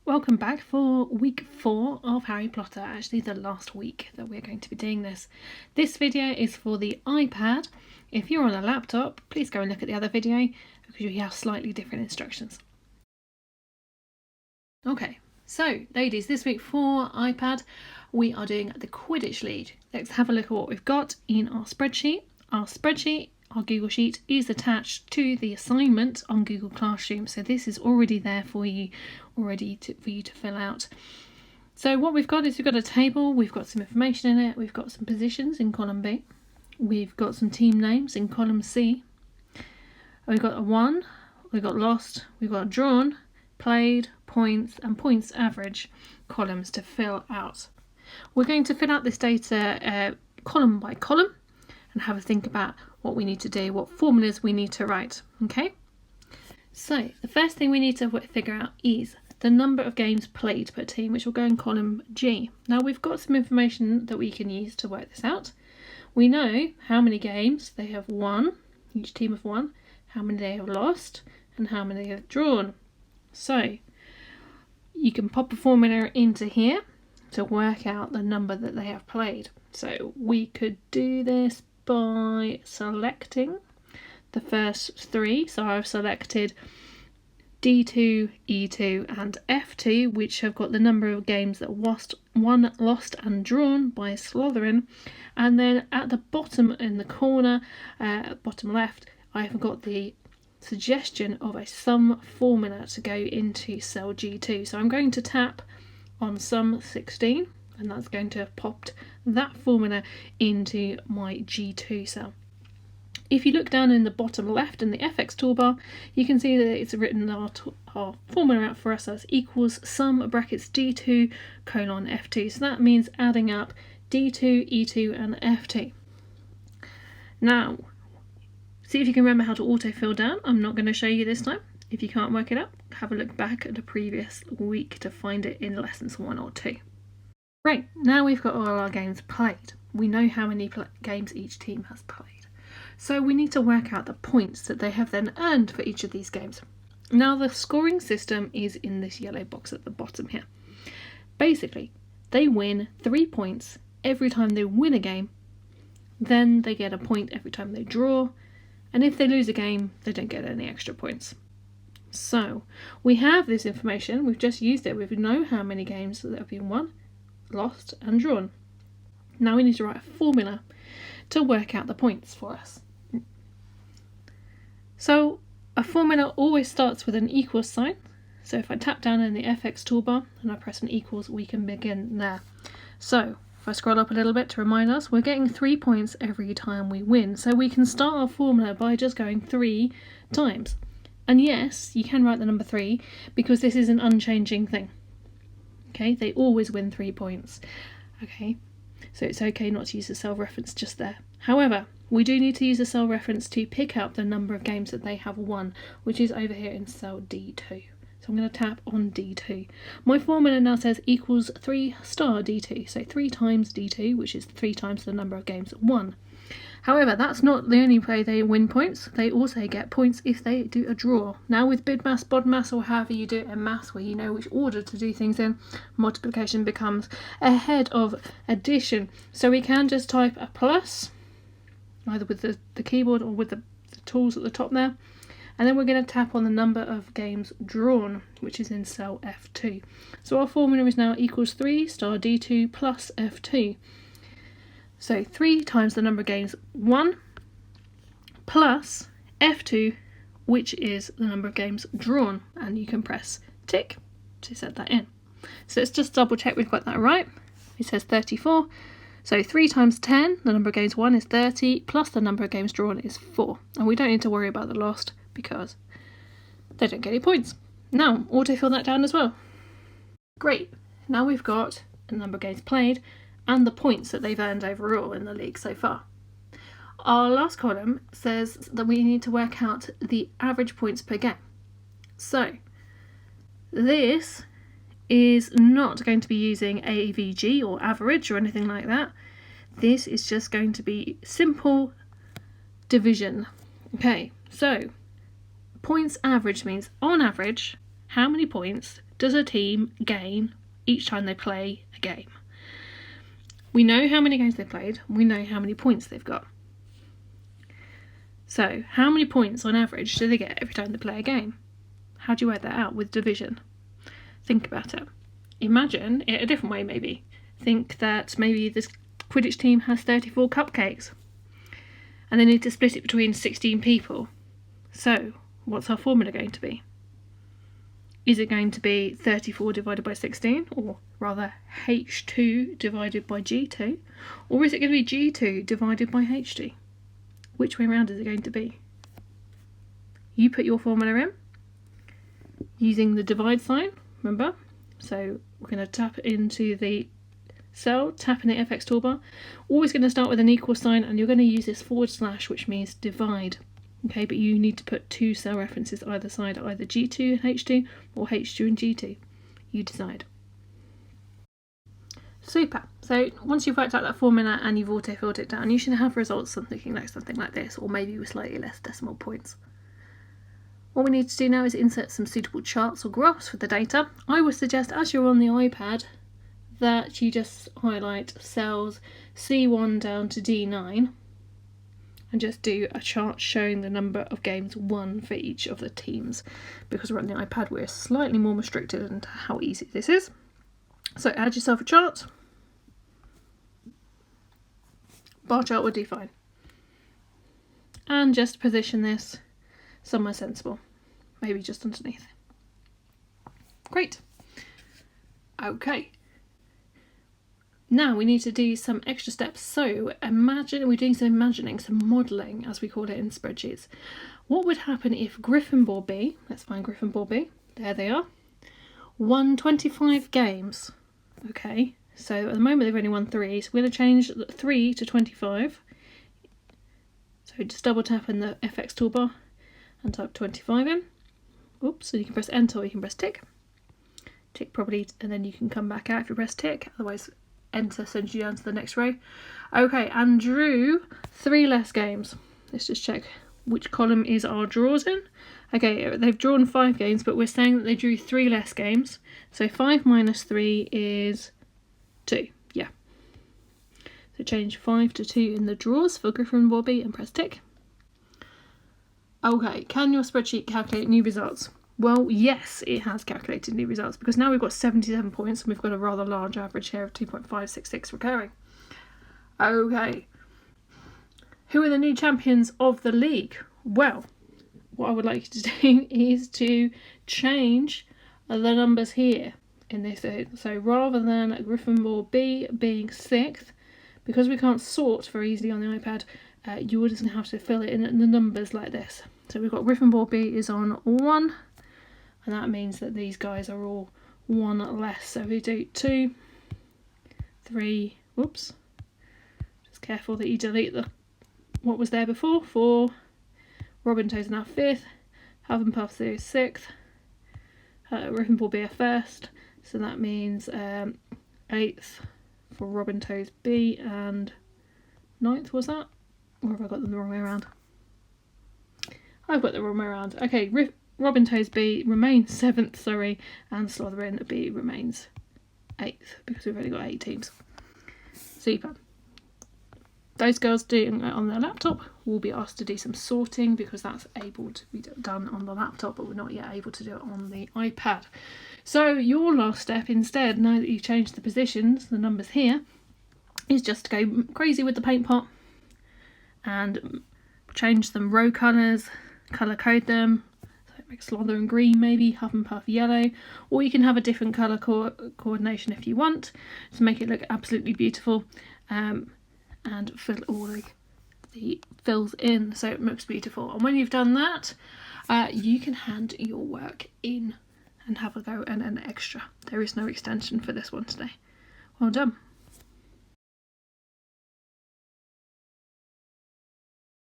Welcome back for week 4 of Harry Potter, actually the last week that we're going to be doing this. This video is for the iPad. If you're on a laptop, please go and look at the other video because we have slightly different instructions. Okay, so ladies, this week for iPad we are doing the Quidditch lead. Let's have a look at what we've got in our spreadsheet. Our Google Sheet is attached to the assignment on Google Classroom, so this is already there for you, for you to fill out. So what we've got is we've got a table, we've got some information in it, we've got some positions in column B, we've got some team names in column C, we've got a won, we've got lost, we've got drawn, played, points and points average columns to fill out. We're going to fill out this data column by column and have a think about what we need to do, what formulas we need to write. Okay, so the first thing we need to figure out is the number of games played per team, which will go in column G. Now we've got some information that we can use to work this out. We know how many games they have won, each team have won, how many they have lost, and how many they have drawn. So you can pop a formula into here to work out the number that they have played. So we could do this by selecting the first 3. So I've selected D2, E2 and F2, which have got the number of games that won, lost and drawn by Slytherin. And then at the bottom in the corner, bottom left, I've got the suggestion of a sum formula to go into cell G2. So I'm going to tap on sum 16 and that's going to have popped that formula into my G2 cell. If you look down in the bottom left in the FX toolbar, you can see that it's written our formula out for us as equals sum brackets D2 colon F2. So that means adding up D2, E2 and F2. Now, see if you can remember how to auto-fill down. I'm not going to show you this time. If you can't work it up, have a look back at the previous week to find it in lessons 1 or 2. Right, now we've got all our games played. We know how many games each team has played. So we need to work out the points that they have then earned for each of these games. Now the scoring system is in this yellow box at the bottom here. Basically, they win 3 points every time they win a game, then they get a point every time they draw, and if they lose a game, they don't get any extra points. So we have this information, we've just used it, we know how many games that have been won, lost and drawn. Now we need to write a formula to work out the points for us. So a formula always starts with an equals sign. So if I tap down in the FX toolbar and I press an equals, we can begin there. So if I scroll up a little bit to remind us, we're getting 3 points every time we win. So we can start our formula by just going 3 times. And yes, you can write the number 3 because this is an unchanging thing. Okay, they always win 3 points. Okay, so it's okay not to use the cell reference just there. However, we do need to use the cell reference to pick up the number of games that they have won, which is over here in cell D2. So I'm going to tap on D2. My formula now says equals 3 star D2, so 3 times D2, which is 3 times the number of games won. However, that's not the only way they win points. They also get points if they do a draw. Now with BIDMAS, BODMAS, or however you do it in maths, where you know which order to do things in, multiplication becomes ahead of addition. So we can just type a plus, either with the keyboard or with the tools at the top there. And then we're going to tap on the number of games drawn, which is in cell F2. So our formula is now equals 3 star D2 plus F2. So 3 times the number of games won plus F2, which is the number of games drawn. And you can press tick to set that in. So let's just double check we've got that right. It says 34. So 3 times 10, the number of games won is 30, plus the number of games drawn is 4. And we don't need to worry about the lost because they don't get any points. Now, autofill that down as well. Great. Now we've got the number of games played and the points that they've earned overall in the league so far. Our last column says that we need to work out the average points per game. So this is not going to be using AVG or average or anything like that. This is just going to be simple division. Okay, so points average means on average, how many points does a team gain each time they play a game? We know how many games they've played, we know how many points they've got. So, how many points on average do they get every time they play a game? How do you work that out with division? Think about it. Imagine it a different way, maybe. Think that maybe this Quidditch team has 34 cupcakes and they need to split it between 16 people. So, what's our formula going to be? Is it going to be 34 divided by 16, or rather H2 divided by G2, or is it going to be G2 divided by H2? Which way around is it going to be? You put your formula in using the divide sign, remember? So we're going to tap into the cell, tap in the FX toolbar. Always going to start with an equal sign, and you're going to use this /, which means divide. Okay, but you need to put two cell references either side, either G2 and H2 or H2 and G2. You decide. Super. So once you've worked out that formula and you've auto-filled it down, you should have results something like this, or maybe with slightly less decimal points. What we need to do now is insert some suitable charts or graphs for the data. I would suggest, as you're on the iPad, that you just highlight cells C1 down to D9 and just do a chart showing the number of games won for each of the teams. Because we're on the iPad, we're slightly more restricted into how easy this is. So add yourself a chart. Bar chart would do fine. And just position this somewhere sensible. Maybe just underneath. Great. Okay. Now we need to do some extra steps. So imagine we're doing some imagining, some modelling, as we call it in spreadsheets. What would happen if Gryffindor B, let's find Gryffindor B, there they are, won 25 games? Okay, so at the moment they've only won 3, so we're going to change 3 to 25. So just double tap in the FX toolbar and type 25 in. Oops, so you can press enter or you can press tick. Tick properly, and then you can come back out if you press tick, otherwise enter sends you down to the next row. Okay, and drew 3 less games. Let's just check which column is our draws in. Okay, they've drawn 5 games, but we're saying that they drew 3 less games. So 5 minus 3 is 2. Yeah. So change 5 to 2 in the draws for Gryffindor B and press tick. Okay, can your spreadsheet calculate new results? Well, yes, it has calculated new results, because now we've got 77 points and we've got a rather large average here of 2.566 recurring. Okay. Who are the new champions of the league? Well, what I would like you to do is to change the numbers here in this. So rather than Gryffindor B being 6th, because we can't sort very easily on the iPad, you're just going to have to fill it in the numbers like this. So we've got Gryffindor B is on 1, and that means that these guys are all 1 less. So we do 2, 3, whoops, just careful that you delete what was there before. 4, Robin Toes now 5th, Hufflepuff is 6th, Gryffindor B are 1st, so that means 8th for Robin Toes B and 9th, was that? Or have I got them the wrong way around? I've got the wrong way around. Okay, Robin Toes B remains 7th, sorry, and Slytherin B remains 8th, because we've only got 8 teams. Super. Those girls doing it on their laptop will be asked to do some sorting, because that's able to be done on the laptop, but we're not yet able to do it on the iPad. So your last step instead, now that you've changed the positions, the numbers here, is just to go crazy with the paint pot and change some row colours, colour code them. So make Slytherin green maybe, Hufflepuff yellow, or you can have a different colour coordination if you want to make it look absolutely beautiful. And fill all the fills in so it looks beautiful. And when you've done that, you can hand your work in and have a go and an extra. There is no extension for this one today. Well done.